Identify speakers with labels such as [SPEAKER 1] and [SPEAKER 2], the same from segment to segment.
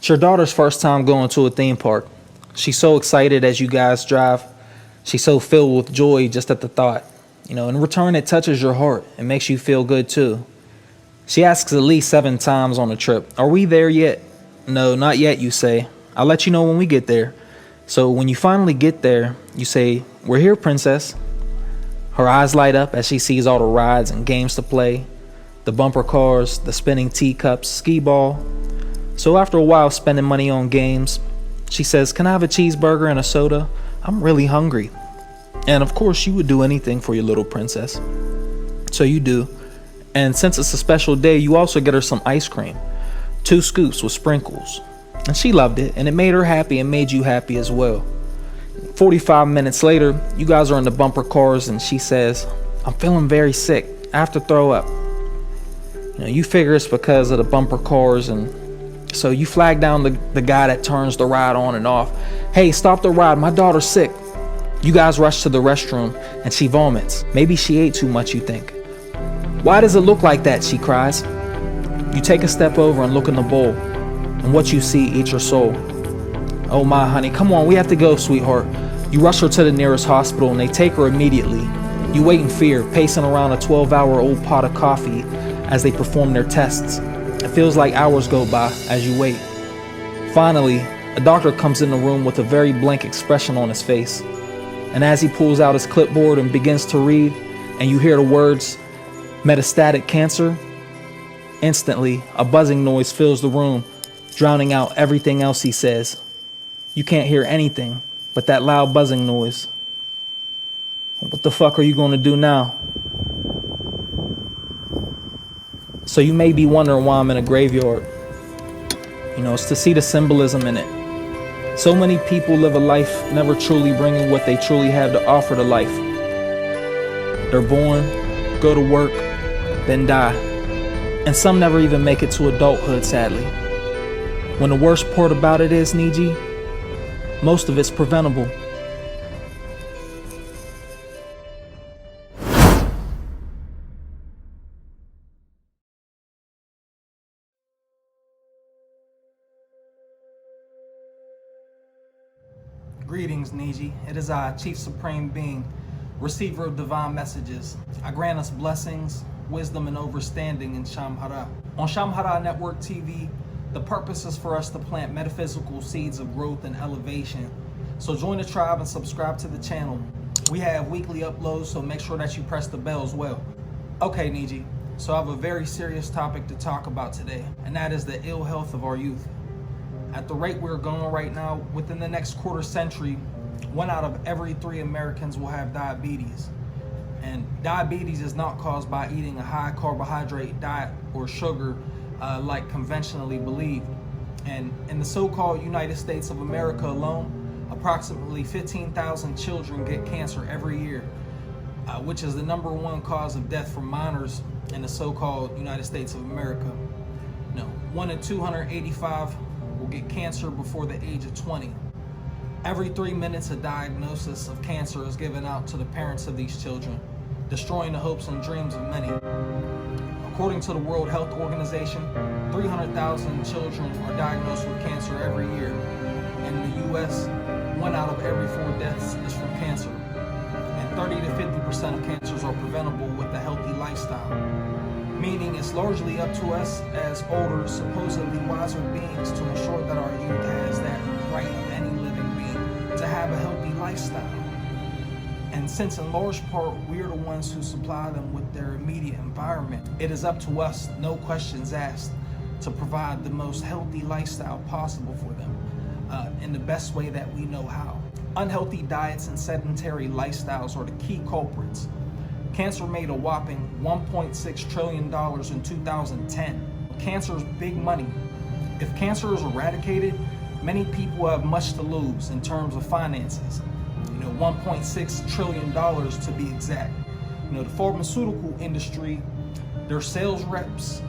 [SPEAKER 1] It's your daughter's first time going to a theme park. She's so excited as you guys drive. She's so filled with joy just at the thought. In return, it touches your heart and makes you feel good too. She asks at least 7 times on the trip, "Are we there yet?" "No, not yet," you say. "I'll let you know when we get there." So when you finally get there, you say, "We're here, princess." Her eyes light up as she sees all the rides and games to play, the bumper cars, the spinning teacups, skee ball. So after a while spending money on games, she says, "Can I have a cheeseburger and a soda? I'm really hungry." And of course you would do anything for your little princess. So you do. And since it's a special day, you also get her some ice cream, 2 scoops with sprinkles. And she loved it, and it made her happy and made you happy as well. 45 minutes later, you guys are in the bumper cars and she says, "I'm feeling very sick. I have to throw up." You figure it's because of the bumper cars, and so you flag down the guy that turns the ride on and off. "Hey, stop the ride, my daughter's sick." You guys rush to the restroom and she vomits. Maybe she ate too much, you think. "Why does it look like that?" she cries. You take a step over and look in the bowl, and what you see eats your soul. "Oh my honey, come on, we have to go, sweetheart." You rush her to the nearest hospital and they take her immediately. You wait in fear, pacing around a 12-hour-old pot of coffee as they perform their tests. It feels like hours go by as you wait. Finally, a doctor comes in the room with a very blank expression on his face. And as he pulls out his clipboard and begins to read, and you hear the words, "metastatic cancer," instantly a buzzing noise fills the room, drowning out everything else he says. You can't hear anything but that loud buzzing noise. What the fuck are you going to do now? So you may be wondering why I'm in a graveyard. It's to see the symbolism in it. So many people live a life never truly bringing what they truly have to offer to life. They're born, go to work, then die. And some never even make it to adulthood, sadly. When the worst part about it is, Niji, most of it's preventable. Greetings, Niji. It is I, Chief Supreme Being, receiver of divine messages. I grant us blessings, wisdom, and overstanding in Shamhara. On Shamhara Network TV, the purpose is for us to plant metaphysical seeds of growth and elevation. So join the tribe and subscribe to the channel. We have weekly uploads, so make sure that you press the bell as well. Okay, Niji, so I have a very serious topic to talk about today, and that is the ill health of our youth. At the rate we're going right now, within the next quarter century, 1 out of every 3 Americans will have diabetes. And diabetes is not caused by eating a high carbohydrate diet or sugar like conventionally believed. And in the so-called United States of America alone, approximately 15,000 children get cancer every year, which is the #1 cause of death for minors in the so-called United States of America. 1 in 285 will get cancer before the age of 20. Every 3 minutes, a diagnosis of cancer is given out to the parents of these children, destroying the hopes and dreams of many. According to the World Health Organization, 300,000 children are diagnosed with cancer every year. In the U.S., 1 out of every 4 deaths is from cancer, and 30 to 50% of cancers are preventable with a healthy lifestyle. Meaning it's largely up to us as older, supposedly wiser beings to ensure that our youth has that right of any living being to have a healthy lifestyle. And since in large part we're the ones who supply them with their immediate environment, it is up to us, no questions asked, to provide the most healthy lifestyle possible for them in the best way that we know how. Unhealthy diets and sedentary lifestyles are the key culprits. Cancer made a whopping $1.6 trillion in 2010. Cancer is big money. If cancer is eradicated, many people have much to lose in terms of finances. $1.6 trillion to be exact. The pharmaceutical industry, their sales reps,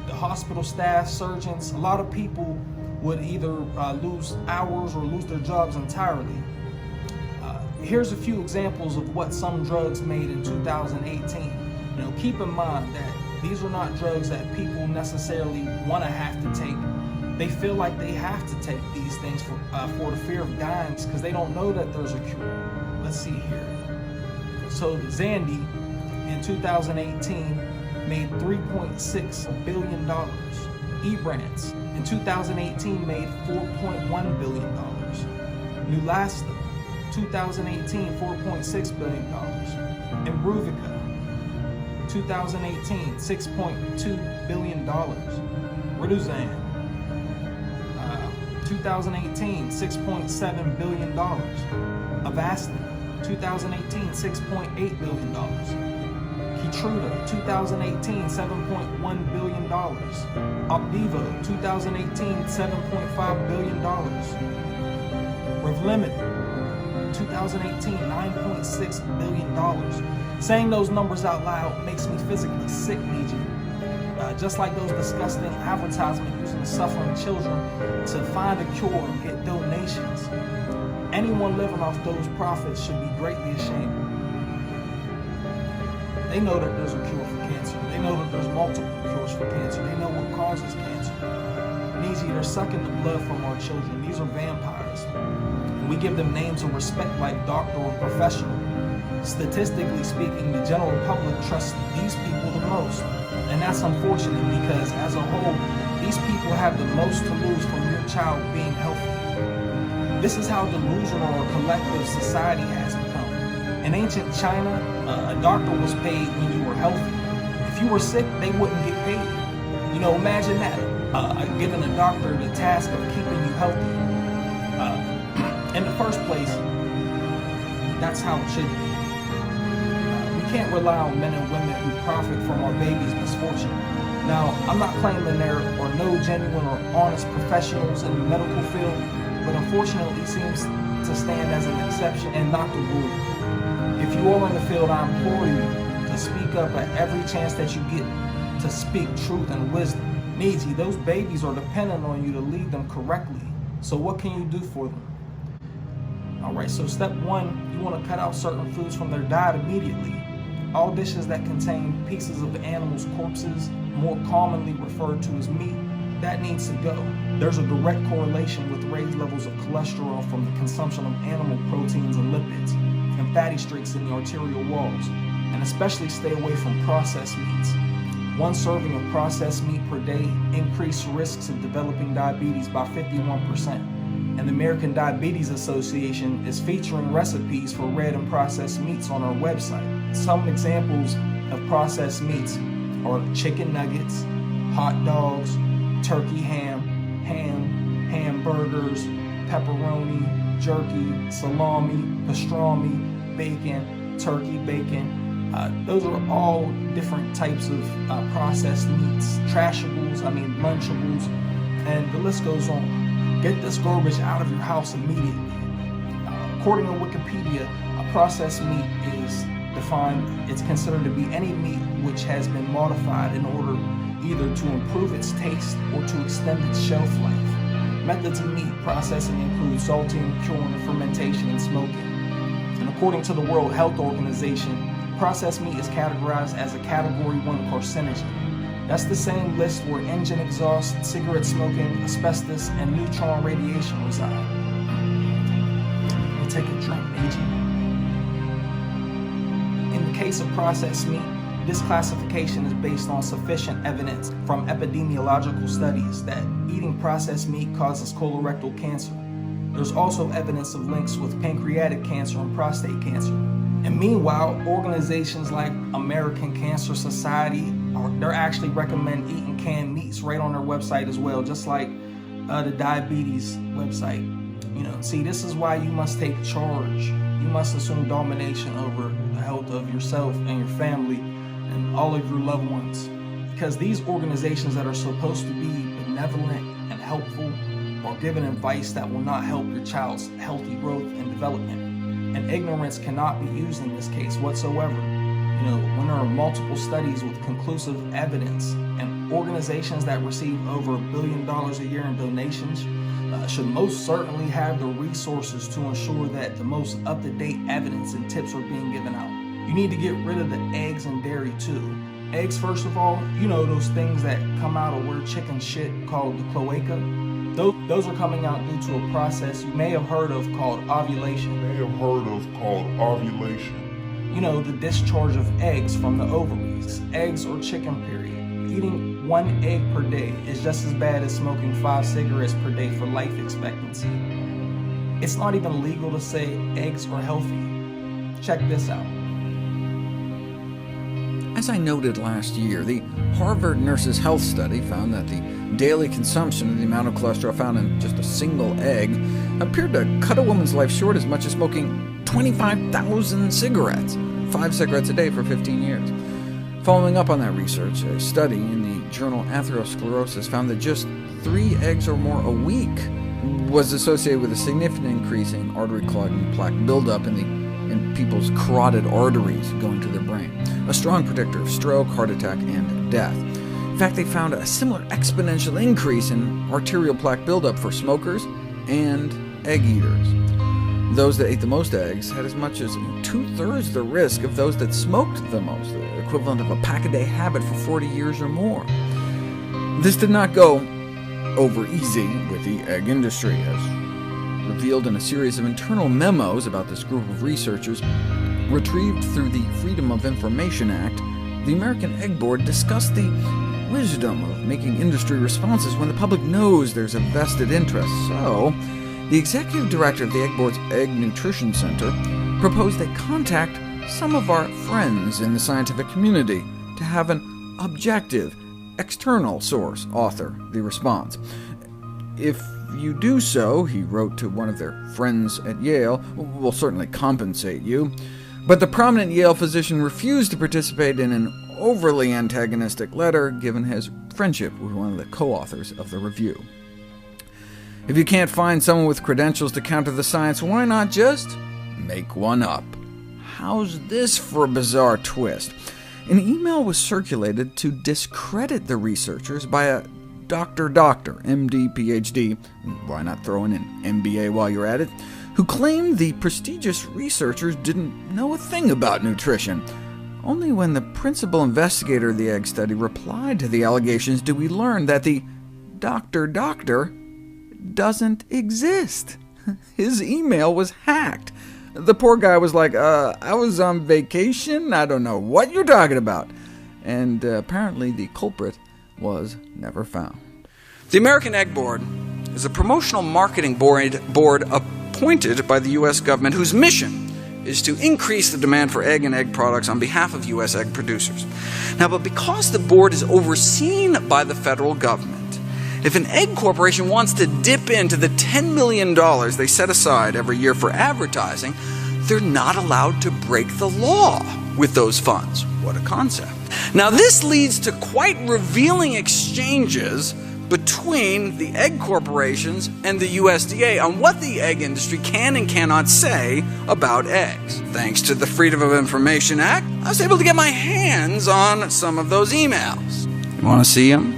[SPEAKER 1] the hospital staff, surgeons, a lot of people would either lose hours or lose their jobs entirely. Here's a few examples of what some drugs made in 2018. Keep in mind that these are not drugs that people necessarily want to have to take. They feel like they have to take these things for the fear of dying because they don't know that there's a cure. Let's see here. So Zandy in 2018 made $3.6 billion. eBrands in 2018 made $4.1 billion. Nulasta, 2018, $4.6 billion. Imbruvica, 2018, $6.2 billion. Riduzan, 2018, $6.7 billion. Avastin, 2018, $6.8 billion. Keytruda, 2018, $7.1 billion. Opdivo, 2018, $7.5 billion. Revlimid, 2018, $9.6 billion. Saying those numbers out loud makes me physically sick, Niji. Just like those disgusting advertisements using suffering children to find a cure and get donations. Anyone living off those profits should be greatly ashamed. They know that there's a cure for cancer. They know that there's multiple cures for cancer. They know what causes cancer. Niji, they're sucking the blood from our children. These are vampires. And we give them names of respect like doctor or professional. Statistically speaking, the general public trusts these people the most. And that's unfortunate because as a whole, these people have the most to lose from your child being healthy. This is how delusional or collective society has become. In ancient China, a doctor was paid when you were healthy. If you were sick, they wouldn't get paid. You know, imagine that, giving a doctor the task of keeping you healthy. In the first place, that's how it should be. We can't rely on men and women who profit from our babies' misfortune. Now, I'm not claiming there are no genuine or honest professionals in the medical field, but unfortunately seems to stand as an exception and not the rule. If you are in the field, I implore you to speak up at every chance that you get to speak truth and wisdom. Niji, those babies are dependent on you to lead them correctly. So what can you do for them? All right, so step one, you want to cut out certain foods from their diet immediately. All dishes that contain pieces of animals' corpses, more commonly referred to as meat, that needs to go. There's a direct correlation with raised levels of cholesterol from the consumption of animal proteins and lipids, and fatty streaks in the arterial walls, and especially stay away from processed meats. One serving of processed meat per day increased risks of developing diabetes by 51%. And the American Diabetes Association is featuring recipes for red and processed meats on our website. Some examples of processed meats are chicken nuggets, hot dogs, turkey ham, hamburgers, pepperoni, jerky, salami, pastrami, bacon, turkey bacon. Those are all different types of processed meats, lunchables, and the list goes on. Get this garbage out of your house immediately. According to Wikipedia, a processed meat is defined, it's considered to be any meat which has been modified in order either to improve its taste or to extend its shelf life. Methods of meat processing include salting, curing, fermentation, and smoking. And according to the World Health Organization, processed meat is categorized as a Category 1 carcinogen. That's the same list where engine exhaust, cigarette smoking, asbestos, and neutron radiation reside. We'll take a drink, Niji. In the case of processed meat, this classification is based on sufficient evidence from epidemiological studies that eating processed meat causes colorectal cancer. There's also evidence of links with pancreatic cancer and prostate cancer. And meanwhile, organizations like American Cancer Society, they actually recommend eating canned meats right on their website as well, just like the diabetes website. See, this is why you must take charge. You must assume domination over the health of yourself and your family and all of your loved ones. Because these organizations that are supposed to be benevolent and helpful are giving advice that will not help your child's healthy growth and development. And ignorance cannot be used in this case whatsoever. When there are multiple studies with conclusive evidence and organizations that receive over $1 billion a year in donations should most certainly have the resources to ensure that the most up-to-date evidence and tips are being given out. You need to get rid of the eggs and dairy too. Eggs, first of all, those things that come out of weird chicken shit called the cloaca. Those are coming out due to a process you may have heard of called ovulation. You know, the discharge of eggs from the ovaries, eggs or chicken period. Eating 1 egg per day is just as bad as smoking 5 cigarettes per day for life expectancy. It's not even legal to say eggs are healthy. Check this out.
[SPEAKER 2] As I noted last year, the Harvard Nurses' Health Study found that the daily consumption of the amount of cholesterol found in just a single egg appeared to cut a woman's life short as much as smoking 25,000 cigarettes, 5 cigarettes a day for 15 years. Following up on that research, a study in the journal Atherosclerosis found that just 3 eggs or more a week was associated with a significant increase in artery clogging plaque buildup in people's carotid arteries going to their brain, a strong predictor of stroke, heart attack, and death. In fact, they found a similar exponential increase in arterial plaque buildup for smokers and egg eaters. Those that ate the most eggs had as much as 2/3 the risk of those that smoked the most, the equivalent of a pack-a-day habit for 40 years or more. This did not go over easy with the egg industry, as revealed in a series of internal memos about this group of researchers retrieved through the Freedom of Information Act. The American Egg Board discussed the wisdom of making industry responses when the public knows there's a vested interest. So, the executive director of the Egg Board's Egg Nutrition Center proposed they contact some of our friends in the scientific community to have an objective, external source author the response. If you do so, he wrote to one of their friends at Yale, we'll certainly compensate you. But the prominent Yale physician refused to participate in an overly antagonistic letter, given his friendship with one of the co-authors of the review. If you can't find someone with credentials to counter the science, why not just make one up? How's this for a bizarre twist? An email was circulated to discredit the researchers by a Doctor, MD, PhD, why not throw in an MBA while you're at it, who claimed the prestigious researchers didn't know a thing about nutrition. Only when the principal investigator of the egg study replied to the allegations did we learn that the Doctor doesn't exist. His email was hacked. The poor guy was like, I was on vacation, I don't know what you're talking about. And apparently the culprit was never found. The American Egg Board is a promotional marketing board appointed by the U.S. government whose mission is to increase the demand for egg and egg products on behalf of U.S. egg producers. Now, but because the board is overseen by the federal government, if an egg corporation wants to dip into the $10 million they set aside every year for advertising, they're not allowed to break the law with those funds. What a concept. Now, this leads to quite revealing exchanges between the egg corporations and the USDA on what the egg industry can and cannot say about eggs. Thanks to the Freedom of Information Act, I was able to get my hands on some of those emails. You want to see them?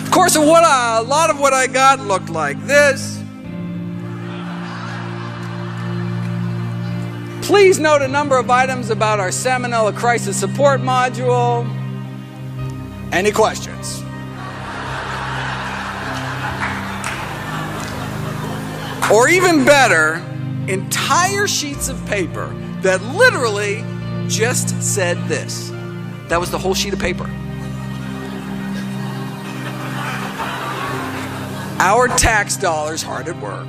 [SPEAKER 2] Of course, a lot of what I got looked like this. Please note a number of items about our Salmonella Crisis Support Module. Any questions? Or even better, entire sheets of paper that literally just said this. That was the whole sheet of paper. Our tax dollars hard at work.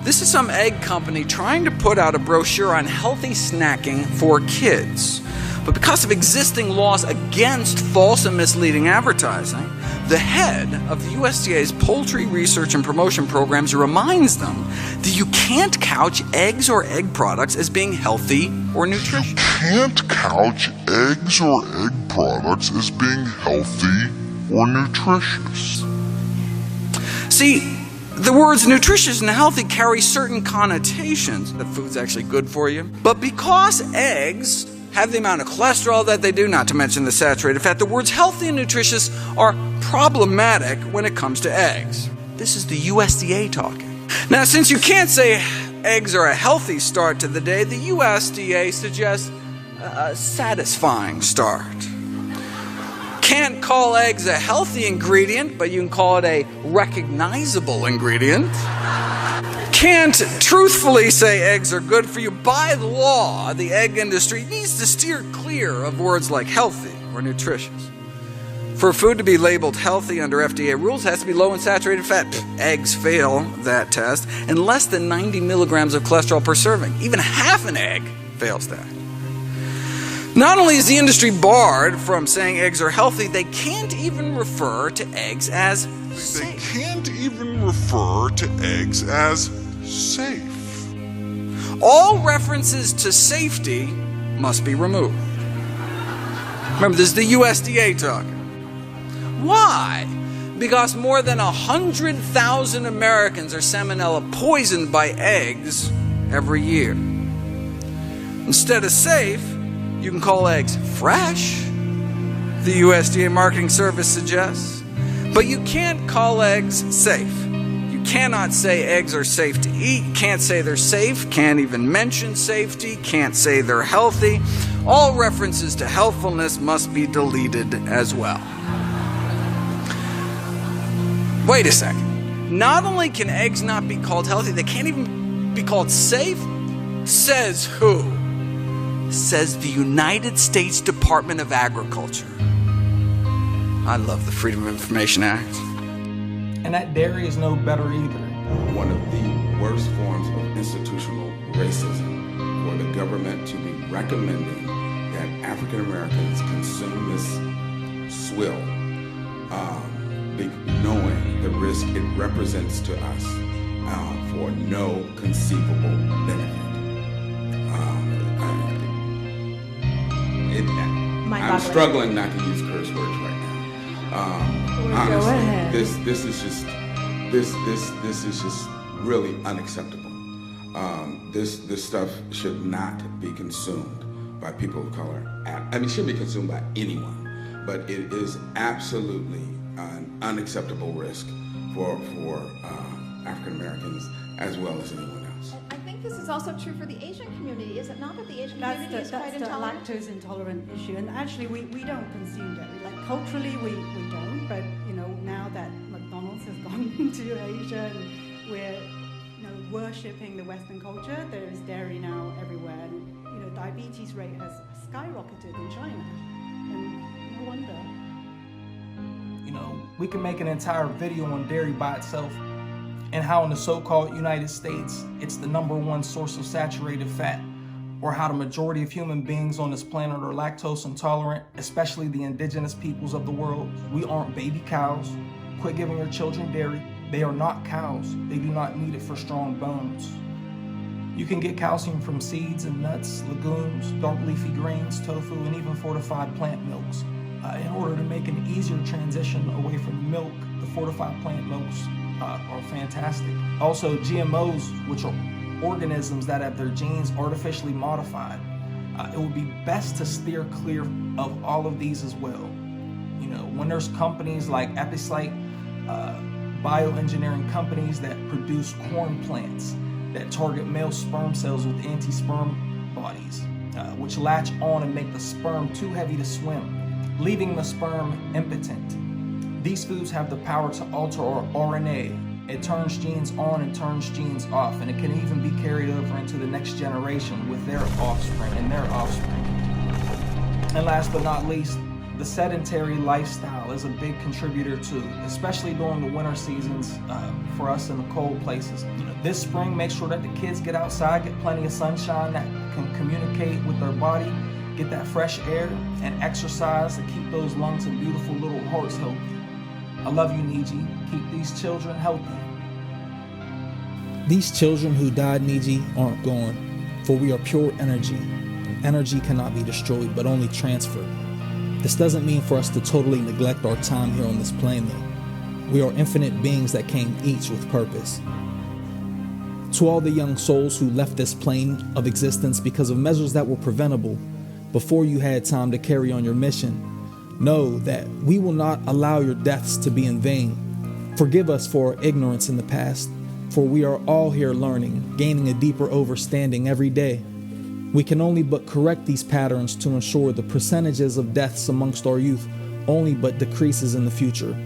[SPEAKER 2] This is some egg company trying to put out a brochure on healthy snacking for kids. But because of existing laws against false and misleading advertising, the head of the USDA's Poultry Research and Promotion Programs reminds them that you can't couch eggs or egg products as being healthy or nutritious.
[SPEAKER 3] You can't couch eggs or egg products as being healthy or nutritious.
[SPEAKER 2] See, the words nutritious and healthy carry certain connotations that food's actually good for you. But because eggs have the amount of cholesterol that they do, not to mention the saturated fat, the words healthy and nutritious are problematic when it comes to eggs. This is the USDA talking. Now, since you can't say eggs are a healthy start to the day, the USDA suggests a satisfying start. Can't call eggs a healthy ingredient, but you can call it a recognizable ingredient. Can't truthfully say eggs are good for you. By the law, the egg industry needs to steer clear of words like healthy or nutritious. For food to be labeled healthy under FDA rules, it has to be low in saturated fat. Eggs fail that test, and less than 90 milligrams of cholesterol per serving. Even half an egg fails that. Not only is the industry barred from saying eggs are healthy, they can't even refer to eggs as safe. All references to safety must be removed. Remember, this is the USDA talking. Why? Because more than 100,000 Americans are salmonella poisoned by eggs every year. Instead of safe, you can call eggs fresh, the USDA marketing service suggests. But you can't call eggs safe. You cannot say eggs are safe to eat. You can't say they're safe. Can't even mention safety. Can't say they're healthy. All references to healthfulness must be deleted as well. Wait a second. Not only can eggs not be called healthy, they can't even be called safe? Says who? Says the United States Department of Agriculture. I love the Freedom of Information Act.
[SPEAKER 1] And that dairy is no better either.
[SPEAKER 4] One of the worst forms of institutional racism for the government to be recommending that African Americans consume this swill, knowing the risk it represents to us for no conceivable benefit. I'm struggling not to use curse words right now. Honestly, this is just really unacceptable. This stuff should not be consumed by people of color. I mean, it should be consumed by anyone, but it is absolutely an unacceptable risk for African Americans as well as anyone else.
[SPEAKER 5] I think this is also true for the Asian community, is it not? That the Asian community is quite intolerant?
[SPEAKER 6] That's the lactose intolerant issue, and actually we don't consume dairy. Like culturally we don't, but you know, now that McDonald's has gone into Asia and we're worshipping the Western culture, there is dairy now everywhere, and diabetes rate has skyrocketed in China, and no wonder.
[SPEAKER 1] We can make an entire video on dairy by itself and how in the so-called United States, it's the #1 source of saturated fat, or how the majority of human beings on this planet are lactose intolerant, especially the indigenous peoples of the world. We aren't baby cows. Quit giving your children dairy. They are not cows. They do not need it for strong bones. You can get calcium from seeds and nuts, legumes, dark leafy greens, tofu, and even fortified plant milks. In order to make an easier transition away from milk, the fortified plant milks are fantastic. Also, GMOs, which are organisms that have their genes artificially modified, it would be best to steer clear of all of these as well. When there's companies like Epicite, bioengineering companies that produce corn plants that target male sperm cells with anti-sperm bodies, which latch on and make the sperm too heavy to swim, leaving the sperm impotent. These foods have the power to alter our RNA. It turns genes on and turns genes off, and it can even be carried over into the next generation with their offspring and their offspring. And last but not least, the sedentary lifestyle is a big contributor too, especially during the winter seasons for us in the cold places. This spring, make sure that the kids get outside, get plenty of sunshine that can communicate with their body, get that fresh air, and exercise to keep those lungs and beautiful little hearts healthy. I love you, Niji. Keep these children healthy.
[SPEAKER 7] These children who died, Niji, aren't gone, for we are pure energy. Energy cannot be destroyed, but only transferred. This doesn't mean for us to totally neglect our time here on this plane, though. We are infinite beings that came each with purpose. To all the young souls who left this plane of existence because of measures that were preventable before you had time to carry on your mission, know that we will not allow your deaths to be in vain. Forgive us for our ignorance in the past, for we are all here learning, gaining a deeper understanding every day. We can only but correct these patterns to ensure the percentages of deaths amongst our youth only but decreases in the future.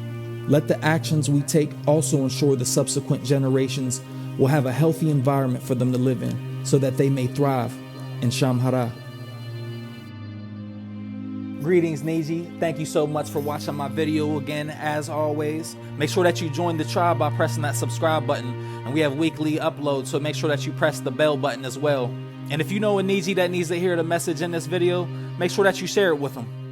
[SPEAKER 7] Let the actions we take also ensure the subsequent generations will have a healthy environment for them to live in, so that they may thrive in Shamhara.
[SPEAKER 1] Greetings, Niji. Thank you so much for watching my video again, as always. Make sure that you join the tribe by pressing that subscribe button. And we have weekly uploads, so make sure that you press the bell button as well. And if you know a Niji that needs to hear the message in this video, make sure that you share it with them.